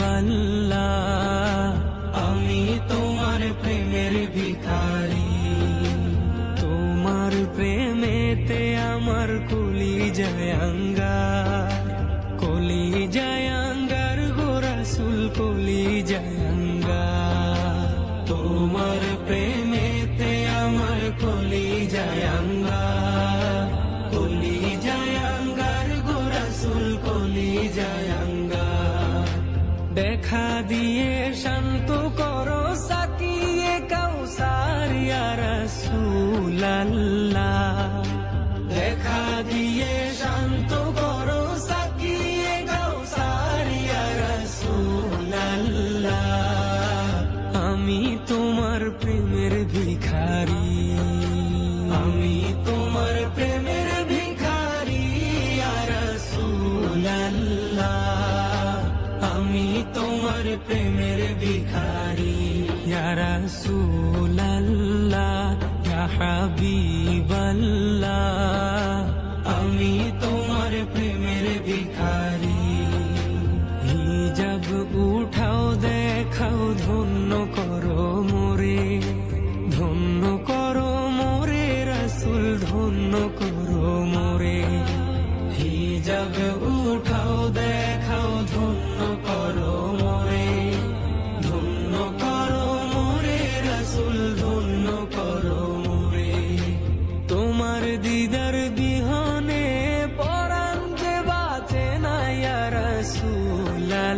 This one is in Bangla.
হাবিবাল্লাহ আমি তোমার প্রেমের ভিখারি তোমার প্রেমেতে আমার কলিজায় আঙ্গার কলিজায় আঙ্গার গো রাসূল কলিজায় আঙ্গার তোমার প্রেমেতে আমার কলিজায় আঙ্গার কলিজায় আঙ্গার গো রাসূল কলিজায় আঙ্গার দেখা দিয়ে শান্ত করো সাকিয়ে কাউসার ইয়া রাসূলাল্লাহ দেখা দিয়ে শান্ত করো সাকিয়ে কাউসার ইয়া রাসূলাল্লাহ আমি তোমার প্রেমের ভিখারি আমি তোমার প্রেমের ভিখারি ইয়া রাসূলাল্লাহ আমি তোমার প্রেমের ভিখারি ইয়া রাসূলাল্লাহ ইয়া হাবিবাল্লাহ আমি তোমার প্রেমের ভিখারি হিজাব উঠাও দেখাও ধন্য করো মোরে ধন্য করো মোরে রাসূল ধন্য করো মোরে হিজাব উঠাও দেখাও ধন্য করো মোরে ধন্য করো মোরে রাসূল ধন্য করো মোরে তোমার দিদার বিহনে পরাণ যে বাঁচে না ইয়া রাসূলাল্লাহ